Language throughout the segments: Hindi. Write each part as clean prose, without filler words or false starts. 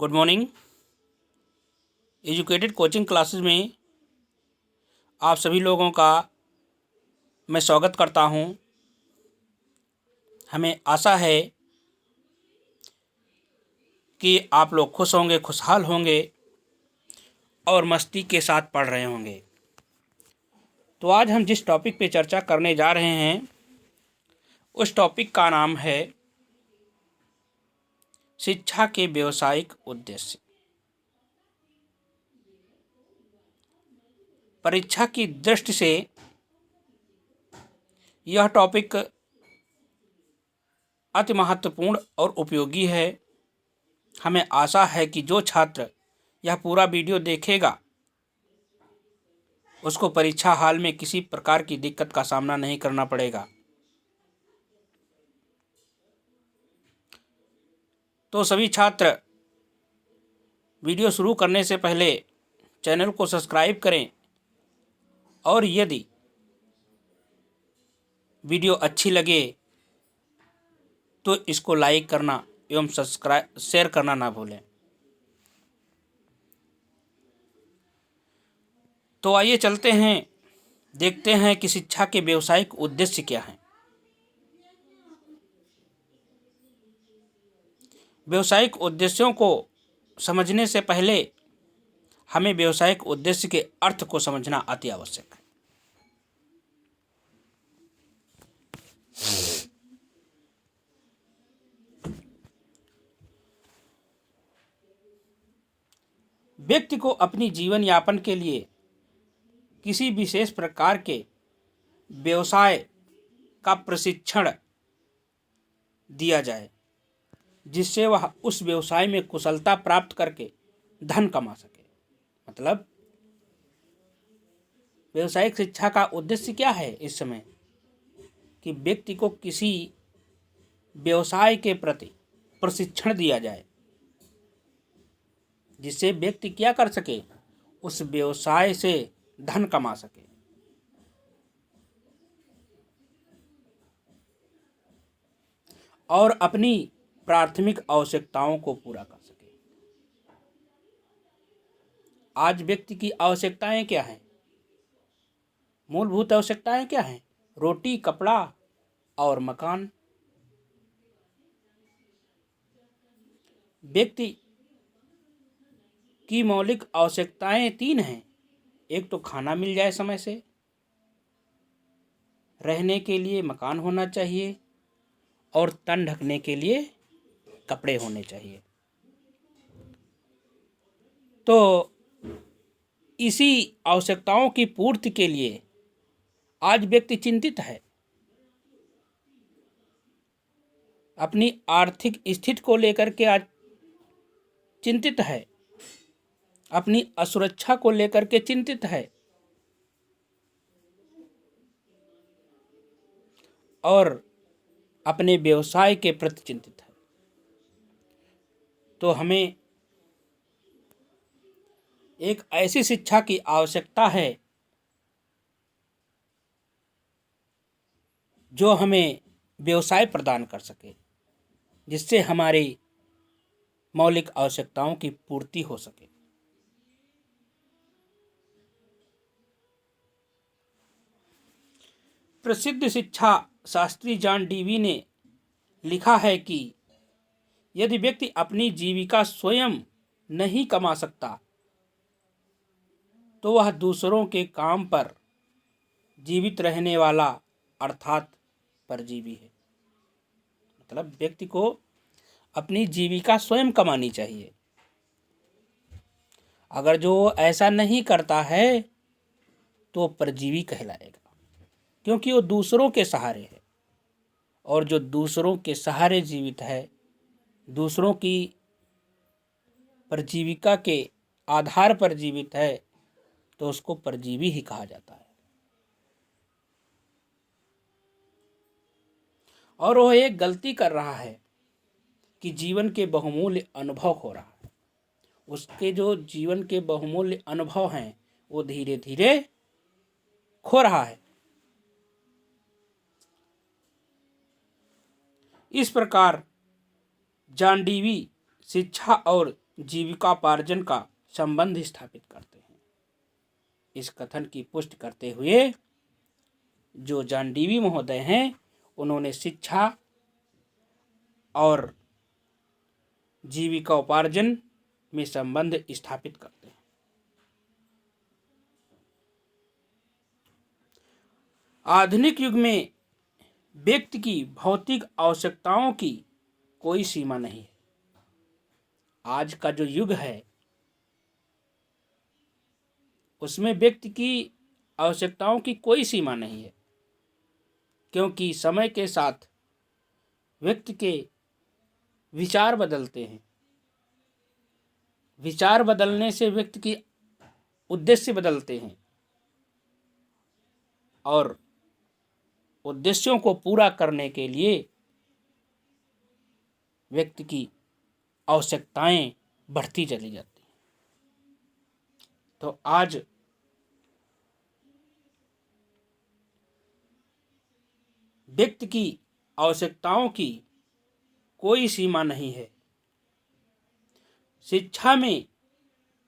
Good morning. Educated coaching classes में आप सभी लोगों का मैं स्वागत करता हूं। हमें आशा है कि आप लोग खुश होंगे, खुशहाल होंगे और मस्ती के साथ पढ़ रहे होंगे। तो आज हम जिस टॉपिक पे चर्चा करने जा रहे हैं उस टॉपिक का नाम है शिक्षा के व्यावसायिक उद्देश्य। परीक्षा की दृष्टि से यह टॉपिक अति महत्वपूर्ण और उपयोगी है। हमें आशा है कि जो छात्र यह पूरा वीडियो देखेगा उसको परीक्षा हाल में किसी प्रकार की दिक्कत का सामना नहीं करना पड़ेगा। तो सभी छात्र वीडियो शुरू करने से पहले चैनल को सब्सक्राइब करें और यदि वीडियो अच्छी लगे तो इसको लाइक करना एवं सब्सक्राइब शेयर करना ना भूलें। तो आइए चलते हैं, देखते हैं कि शिक्षा के व्यावसायिक उद्देश्य क्या हैं। व्यावसायिक उद्देश्यों को समझने से पहले हमें व्यावसायिक उद्देश्य के अर्थ को समझना अति आवश्यक है। व्यक्ति को अपनी जीवन यापन के लिए किसी विशेष प्रकार के व्यवसाय का प्रशिक्षण दिया जाए जिससे वह उस व्यवसाय में कुशलता प्राप्त करके धन कमा सके। मतलब व्यावसायिक शिक्षा का उद्देश्य क्या है इस समय कि व्यक्ति को किसी व्यवसाय के प्रति प्रशिक्षण दिया जाए जिससे व्यक्ति क्या कर सके, उस व्यवसाय से धन कमा सके। और अपनी प्राथमिक आवश्यकताओं को पूरा कर सके। आज व्यक्ति की आवश्यकताएं क्या हैं? मूलभूत आवश्यकताएं क्या हैं? रोटी, कपड़ा और मकान। व्यक्ति की मौलिक आवश्यकताएं 3 हैं। एक तो खाना मिल जाए समय से, रहने के लिए मकान होना चाहिए और तन ढकने के लिए कपड़े होने चाहिए। तो इसी आवश्यकताओं की पूर्ति के लिए आज व्यक्ति चिंतित है। अपनी आर्थिक स्थिति को लेकर के आज चिंतित है, अपनी असुरक्षा को लेकर के चिंतित है और अपने व्यवसाय के प्रति चिंतित है। तो हमें एक ऐसी शिक्षा की आवश्यकता है जो हमें व्यवसाय प्रदान कर सके जिससे हमारी मौलिक आवश्यकताओं की पूर्ति हो सके। प्रसिद्ध शिक्षा शास्त्री जॉन डीवी ने लिखा है कि यदि व्यक्ति अपनी जीविका स्वयं नहीं कमा सकता तो वह दूसरों के काम पर जीवित रहने वाला अर्थात परजीवी है। मतलब व्यक्ति को अपनी जीविका स्वयं कमानी चाहिए। अगर जो ऐसा नहीं करता है तो परजीवी कहलाएगा, क्योंकि वो दूसरों के सहारे है। और जो दूसरों के सहारे जीवित है, दूसरों की परजीविका के आधार पर जीवित है, तो उसको परजीवी ही कहा जाता है। और वह एक गलती कर रहा है कि जीवन के बहुमूल्य अनुभव खो रहा है। उसके जो जीवन के बहुमूल्य अनुभव हैं वो धीरे धीरे खो रहा है। इस प्रकार जॉन डीवी शिक्षा और जीविकापार्जन का संबंध स्थापित करते हैं। इस कथन की पुष्टि करते हुए जो जॉन डीवी महोदय हैं, उन्होंने शिक्षा और जीविकोपार्जन में संबंध स्थापित करते हैं। आधुनिक युग में व्यक्ति की भौतिक आवश्यकताओं की कोई सीमा नहीं है। आज का जो युग है उसमें व्यक्ति की आवश्यकताओं की कोई सीमा नहीं है, क्योंकि समय के साथ व्यक्ति के विचार बदलते हैं। विचार बदलने से व्यक्ति की उद्देश्य बदलते हैं और उद्देश्यों को पूरा करने के लिए व्यक्ति की आवश्यकताएं बढ़ती चली जाती हैं। तो आज व्यक्ति की आवश्यकताओं की कोई सीमा नहीं है। शिक्षा में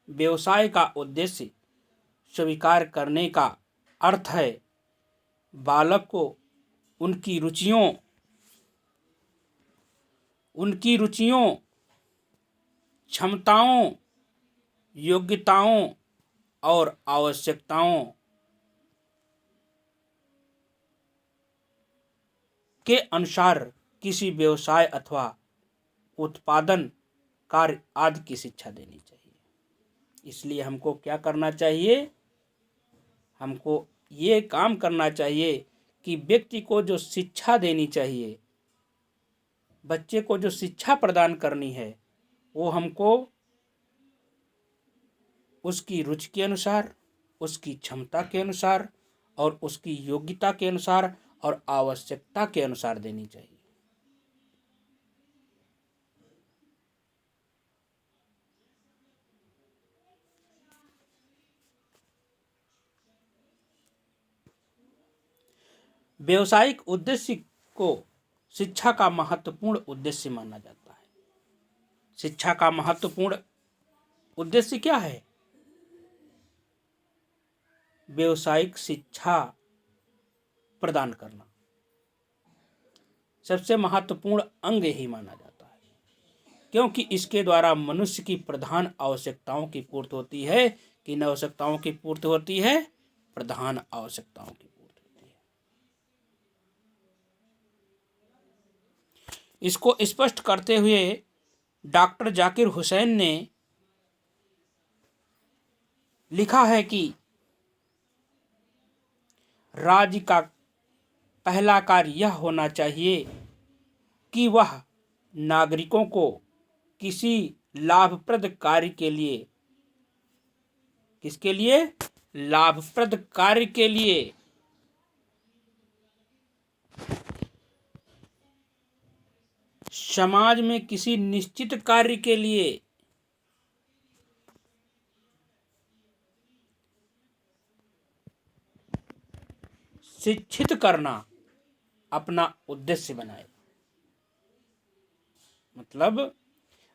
व्यवसाय का उद्देश्य स्वीकार करने का अर्थ है बालक को उनकी रुचियों, क्षमताओं, योग्यताओं और आवश्यकताओं के अनुसार किसी व्यवसाय अथवा उत्पादन कार्य आदि की शिक्षा देनी चाहिए। इसलिए हमको क्या करना चाहिए? हमको ये काम करना चाहिए कि व्यक्ति को जो शिक्षा देनी चाहिए, बच्चे को जो शिक्षा प्रदान करनी है, वो हमको उसकी रुचि के अनुसार, उसकी क्षमता के अनुसार और उसकी योग्यता के अनुसार और आवश्यकता के अनुसार देनी चाहिए। व्यावसायिक उद्देश्य को शिक्षा का महत्वपूर्ण उद्देश्य माना जाता है। शिक्षा का महत्वपूर्ण उद्देश्य क्या है? व्यावसायिक शिक्षा प्रदान करना सबसे महत्वपूर्ण अंग ही माना जाता है, क्योंकि इसके द्वारा मनुष्य की प्रधान आवश्यकताओं की पूर्ति होती है। किन आवश्यकताओं की पूर्ति होती है? प्रधान आवश्यकताओं की पूर्ति होती है। इसको स्पष्ट करते हुए डॉक्टर जाकिर हुसैन ने लिखा है कि राज्य का पहला कार्य यह होना चाहिए कि वह नागरिकों को किसी लाभप्रद कार्य के लिए, किसके लिए? लाभप्रद कार्य के लिए समाज में किसी निश्चित कार्य के लिए शिक्षित करना अपना उद्देश्य बनाए। मतलब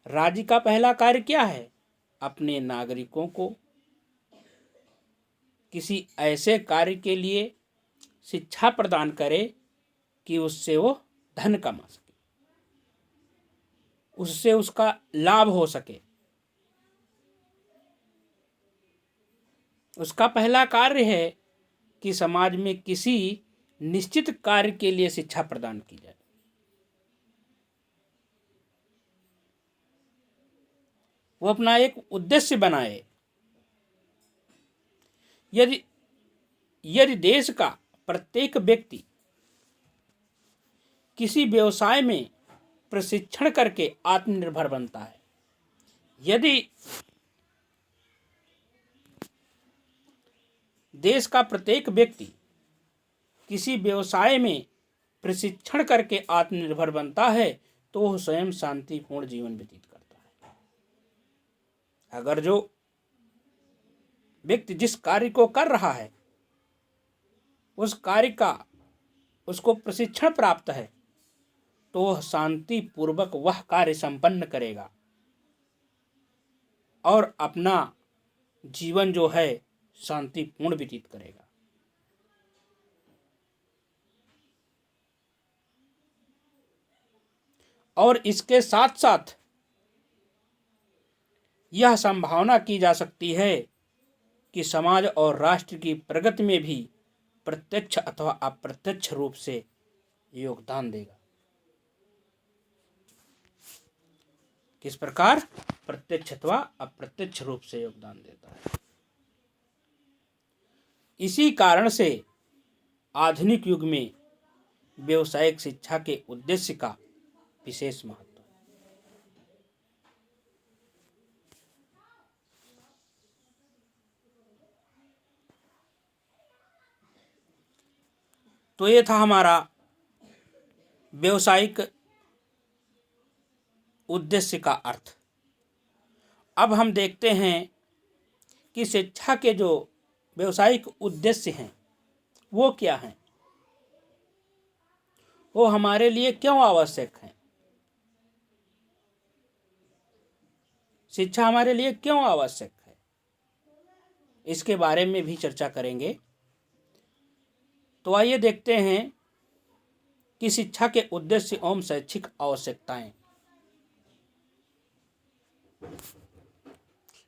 राज्य का पहला कार्य क्या है? अपने नागरिकों को किसी ऐसे कार्य के लिए शिक्षा प्रदान करे कि उससे वो धन कमा सके, उससे उसका लाभ हो सके। उसका पहला कार्य है कि समाज में किसी निश्चित कार्य के लिए शिक्षा प्रदान की जाए। वो अपना एक उद्देश्य बनाए। यदि देश का प्रत्येक व्यक्ति किसी व्यवसाय में प्रशिक्षण करके आत्मनिर्भर बनता है, यदि देश का प्रत्येक व्यक्ति किसी व्यवसाय में प्रशिक्षण करके आत्मनिर्भर बनता है तो वह स्वयं शांतिपूर्ण जीवन व्यतीत करता है। अगर जो व्यक्ति जिस कार्य को कर रहा है उस कार्य का उसको प्रशिक्षण प्राप्त है तो वह शांति पूर्वक वह कार्य संपन्न करेगा। और अपना जीवन जो है शांतिपूर्ण व्यतीत करेगा। और इसके साथ साथ यह संभावना की जा सकती है कि समाज और राष्ट्र की प्रगति में भी प्रत्यक्ष अथवा अप्रत्यक्ष रूप से योगदान देगा। किस प्रकार? प्रत्यक्ष अथवा अप्रत्यक्ष रूप से योगदान देता है। इसी कारण से आधुनिक युग में व्यावसायिक शिक्षा के उद्देश्य का विशेष महत्व है। तो ये था हमारा व्यावसायिक उद्देश्य का अर्थ। अब हम देखते हैं कि शिक्षा के जो व्यावसायिक उद्देश्य हैं वो क्या हैं, वो हमारे लिए क्यों आवश्यक है। शिक्षा हमारे लिए क्यों आवश्यक है, इसके बारे में भी चर्चा करेंगे। तो आइए देखते हैं कि शिक्षा के उद्देश्य एवं शैक्षिक आवश्यकताएं।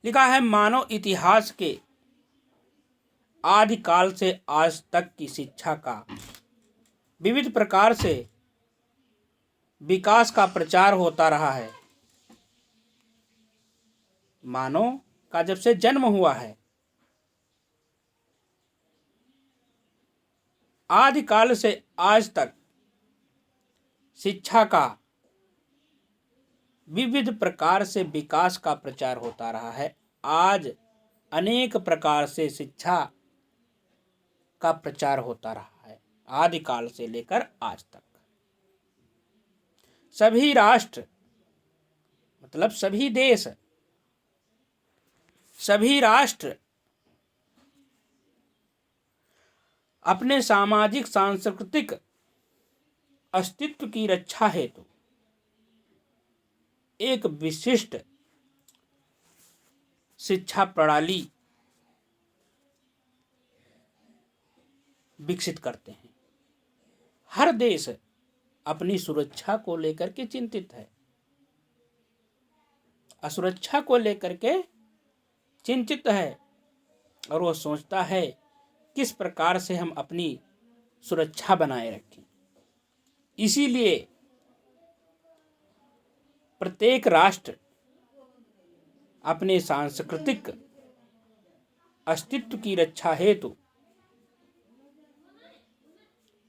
लिखा है, मानव इतिहास के आदिकाल से आज तक की शिक्षा का विविध प्रकार से विकास का प्रचार होता रहा है। मानव का जब से जन्म हुआ है, आदिकाल से आज तक शिक्षा का विविध प्रकार से विकास का प्रचार होता रहा है। आज अनेक प्रकार से शिक्षा का प्रचार होता रहा है, आदिकाल से लेकर आज तक। सभी राष्ट्र मतलब सभी देश, सभी राष्ट्र अपने सामाजिक सांस्कृतिक अस्तित्व की रक्षा हेतु एक विशिष्ट शिक्षा प्रणाली विकसित करते हैं। हर देश अपनी सुरक्षा को लेकर के चिंतित है, असुरक्षा को लेकर के चिंतित है, और वो सोचता है किस प्रकार से हम अपनी सुरक्षा बनाए रखें। इसीलिए प्रत्येक राष्ट्र अपने सांस्कृतिक अस्तित्व की रक्षा हेतु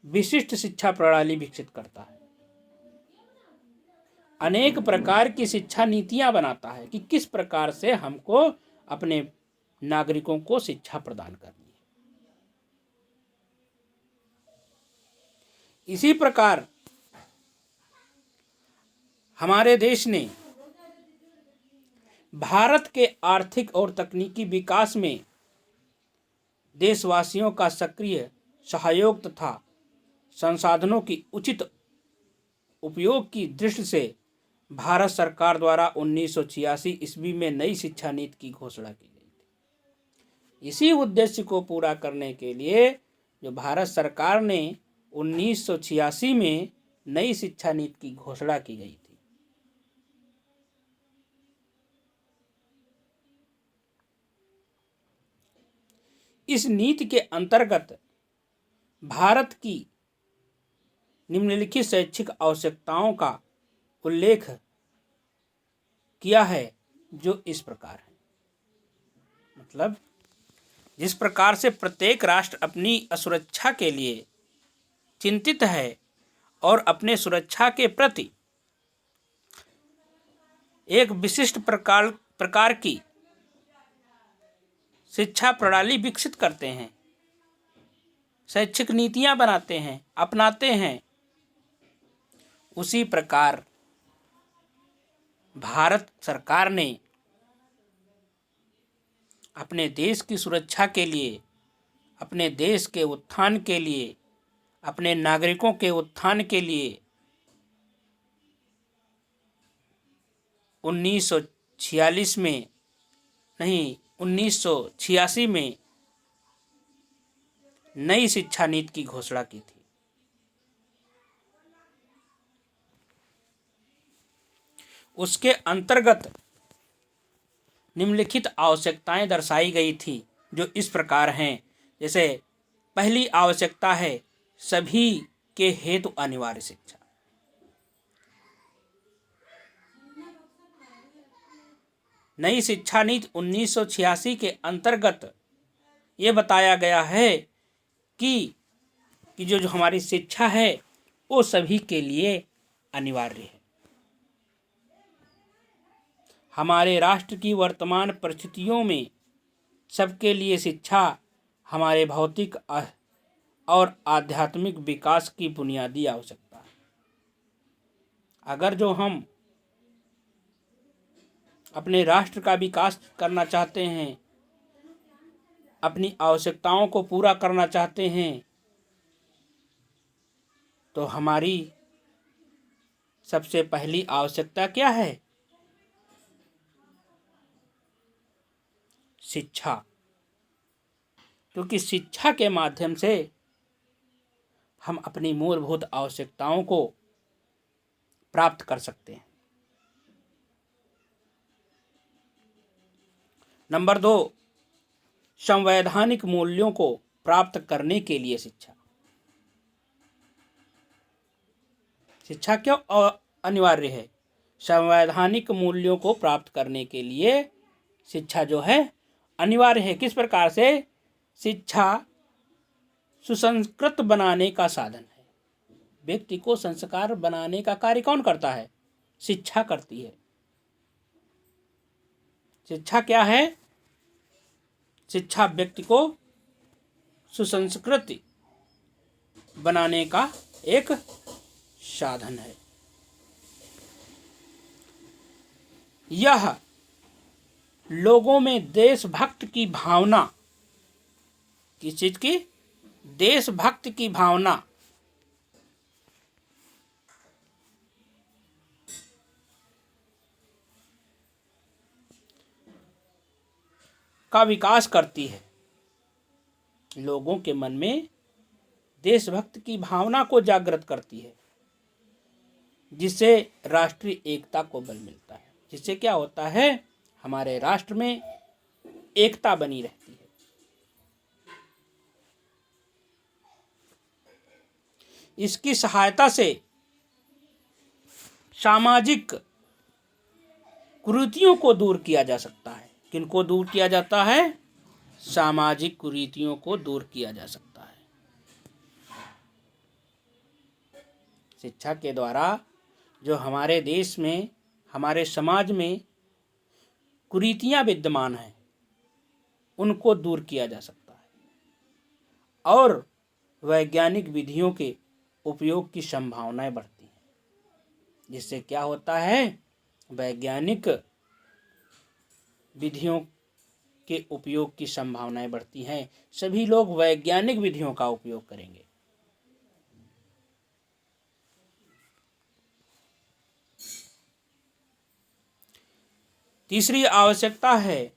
विशिष्ट शिक्षा प्रणाली विकसित करता है। अनेक प्रकार की शिक्षा नीतियां बनाता है कि किस प्रकार से हमको अपने नागरिकों को शिक्षा प्रदान करनी है। इसी प्रकार हमारे देश ने भारत के आर्थिक और तकनीकी विकास में देशवासियों का सक्रिय सहयोग तथा संसाधनों की उचित उपयोग की दृष्टि से भारत सरकार द्वारा 1986 ईस्वी में नई शिक्षा नीति की घोषणा की गई थी। इसी उद्देश्य को पूरा करने के लिए जो भारत सरकार ने 1986 में नई शिक्षा नीति की घोषणा की गई थी। इस नीति के अंतर्गत भारत की निम्नलिखित शैक्षिक आवश्यकताओं का उल्लेख किया है, जो इस प्रकार है। मतलब जिस प्रकार से प्रत्येक राष्ट्र अपनी असुरक्षा के लिए चिंतित है और अपने सुरक्षा के प्रति एक विशिष्ट प्रकार की शिक्षा प्रणाली विकसित करते हैं, शैक्षिक नीतियां बनाते हैं, अपनाते हैं, उसी प्रकार भारत सरकार ने अपने देश की सुरक्षा के लिए, अपने देश के उत्थान के लिए, अपने नागरिकों के उत्थान के लिए 1946 में नहीं 1986 में नई शिक्षा नीति की घोषणा की थी। उसके अंतर्गत निम्नलिखित आवश्यकताएं दर्शाई गई थी जो इस प्रकार हैं। जैसे पहली आवश्यकता है सभी के हेतु अनिवार्य शिक्षा। नई शिक्षा नीति 1986 के अंतर्गत ये बताया गया है कि जो हमारी शिक्षा है वो सभी के लिए अनिवार्य है। हमारे राष्ट्र की वर्तमान परिस्थितियों में सबके लिए शिक्षा हमारे भौतिक और आध्यात्मिक विकास की बुनियादी आवश्यकता है। अगर जो हम अपने राष्ट्र का विकास करना चाहते हैं, अपनी आवश्यकताओं को पूरा करना चाहते हैं, तो हमारी सबसे पहली आवश्यकता क्या है? शिक्षा। क्योंकि शिक्षा के माध्यम से हम अपनी मूलभूत आवश्यकताओं को प्राप्त कर सकते हैं। नंबर 2, संवैधानिक मूल्यों को प्राप्त करने के लिए शिक्षा। शिक्षा क्यों अनिवार्य है? संवैधानिक मूल्यों को प्राप्त करने के लिए शिक्षा जो है अनिवार्य है। किस प्रकार से? शिक्षा सुसंस्कृत बनाने का साधन है। व्यक्ति को संस्कार बनाने का कार्य कौन करता है? शिक्षा करती है। शिक्षा क्या है? शिक्षा व्यक्ति को सुसंस्कृत बनाने का एक साधन है। यह लोगों में देशभक्त की भावना, किस चीज की? देशभक्त की भावना का विकास करती है। लोगों के मन में देशभक्त की भावना को जागृत करती है, जिससे राष्ट्रीय एकता को बल मिलता है। जिससे क्या होता है? हमारे राष्ट्र में एकता बनी रहती है। इसकी सहायता से सामाजिक कुरीतियों को दूर किया जा सकता है। किनको दूर किया जाता है? सामाजिक कुरीतियों को दूर किया जा सकता है। शिक्षा के द्वारा जो हमारे देश में, हमारे समाज में कुरीतियां विद्यमान हैं, उनको दूर किया जा सकता है और वैज्ञानिक विधियों के उपयोग की संभावनाएं बढ़ती हैं। जिससे क्या होता है? वैज्ञानिक विधियों के उपयोग की संभावनाएं बढ़ती हैं। सभी लोग वैज्ञानिक विधियों का उपयोग करेंगे। तीसरी आवश्यकता है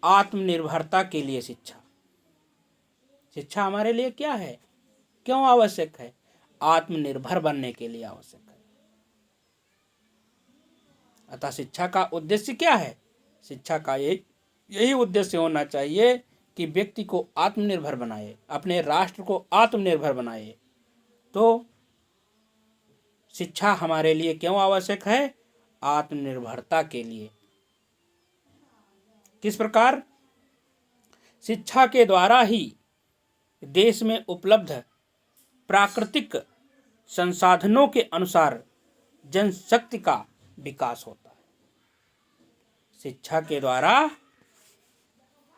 आत्मनिर्भरता के लिए शिक्षा। शिक्षा हमारे लिए क्या है? क्यों आवश्यक है? आत्मनिर्भर बनने के लिए आवश्यक है। अतः शिक्षा का उद्देश्य क्या है? शिक्षा का यही उद्देश्य होना चाहिए कि व्यक्ति को आत्मनिर्भर बनाए, अपने राष्ट्र को आत्मनिर्भर बनाए। तो शिक्षा हमारे लिए क्यों आवश्यक है? आत्मनिर्भरता के लिए। किस प्रकार? शिक्षा के द्वारा ही देश में उपलब्ध प्राकृतिक संसाधनों के अनुसार जनशक्ति का विकास होता है। शिक्षा के द्वारा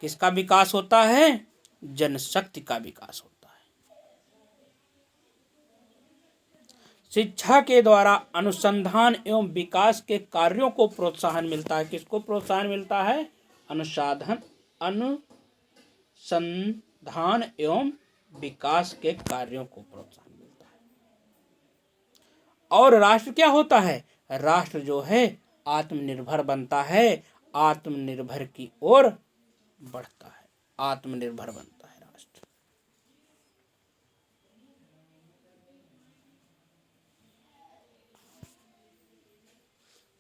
किसका विकास होता है? जनशक्ति का विकास होता है। शिक्षा के द्वारा अनुसंधान एवं विकास के कार्यों को प्रोत्साहन मिलता है। किसको प्रोत्साहन मिलता है? अनुसंधान एवं विकास के कार्यों को प्रोत्साहन मिलता है। और राष्ट्र क्या होता है? राष्ट्र जो है आत्मनिर्भर बनता है। आत्मनिर्भर की ओर बढ़ता है, आत्मनिर्भर बनता है राष्ट्र।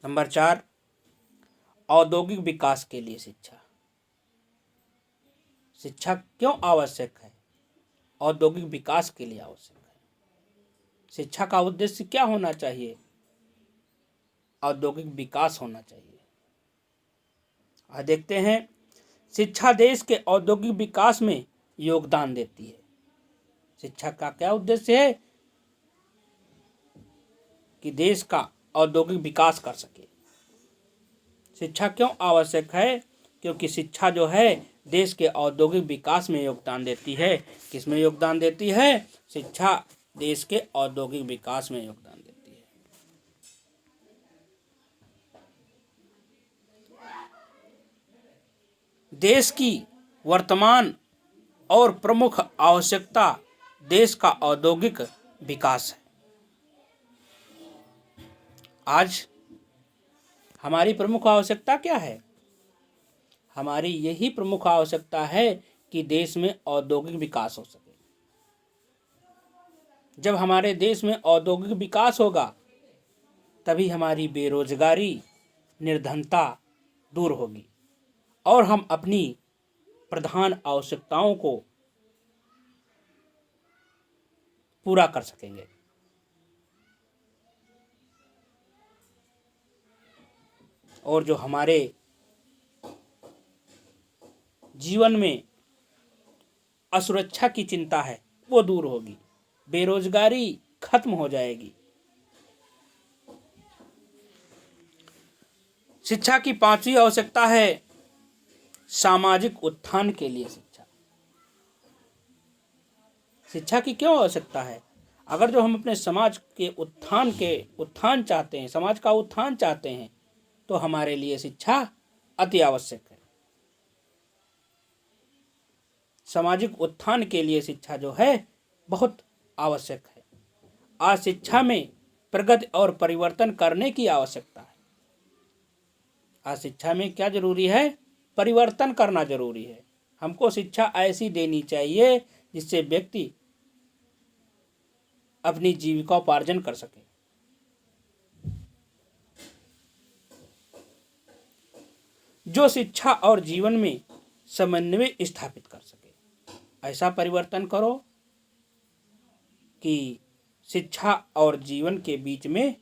नंबर 4, औद्योगिक विकास के लिए शिक्षा। शिक्षा क्यों आवश्यक है? औद्योगिक विकास के लिए आवश्यक है। शिक्षा का उद्देश्य क्या होना चाहिए? औद्योगिक विकास होना चाहिए। देखते हैं, शिक्षा देश के औद्योगिक विकास में योगदान देती है। शिक्षा का क्या उद्देश्य है? कि देश का औद्योगिक विकास कर सके। शिक्षा क्यों आवश्यक है? क्योंकि शिक्षा जो है देश के औद्योगिक विकास में योगदान देती है। किसमें योगदान देती है? शिक्षा देश के औद्योगिक विकास में योगदान देती है। देश की वर्तमान और प्रमुख आवश्यकता देश का औद्योगिक विकास है। आज हमारी प्रमुख आवश्यकता क्या है? हमारी यही प्रमुख आवश्यकता है कि देश में औद्योगिक विकास हो सके। जब हमारे देश में औद्योगिक विकास होगा तभी हमारी बेरोजगारी, निर्धनता दूर होगी और हम अपनी प्रधान आवश्यकताओं को पूरा कर सकेंगे। और जो हमारे जीवन में असुरक्षा की चिंता है वो दूर होगी, बेरोजगारी खत्म हो जाएगी। शिक्षा की 5वीं आवश्यकता है सामाजिक उत्थान के लिए शिक्षा। शिक्षा की क्यों आवश्यकता है? अगर जो हम अपने समाज के उत्थान चाहते हैं, समाज का उत्थान चाहते हैं, तो हमारे लिए शिक्षा अति आवश्यक है। सामाजिक उत्थान के लिए शिक्षा जो है बहुत आवश्यक है। आज शिक्षा में प्रगति और परिवर्तन करने की आवश्यकता है। आज शिक्षा में क्या जरूरी है? परिवर्तन करना जरूरी है। हमको शिक्षा ऐसी देनी चाहिए जिससे व्यक्ति अपनी जीविकोपार्जन कर सके। जो शिक्षा और जीवन में समन्वय स्थापित कर सके। ऐसा परिवर्तन करो कि शिक्षा और जीवन के बीच में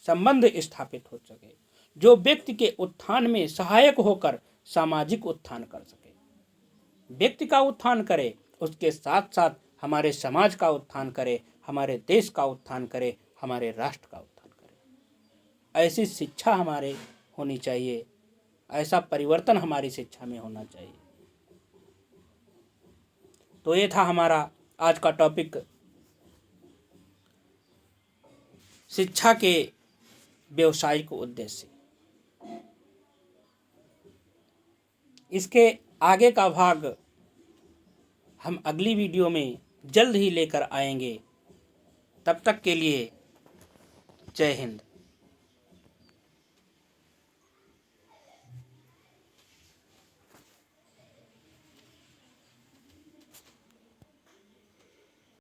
संबंध स्थापित हो सके, जो व्यक्ति के उत्थान में सहायक होकर सामाजिक उत्थान कर सके। व्यक्ति का उत्थान करे, उसके साथ साथ हमारे समाज का उत्थान करे, हमारे देश का उत्थान करे, हमारे राष्ट्र का उत्थान करे। ऐसी शिक्षा हमारे होनी चाहिए, ऐसा परिवर्तन हमारी शिक्षा में होना चाहिए। तो ये था हमारा आज का टॉपिक, शिक्षा के व्यावसायिक उद्देश्य। इसके आगे का भाग हम अगली वीडियो में जल्द ही लेकर आएंगे। तब तक के लिए जय हिंद।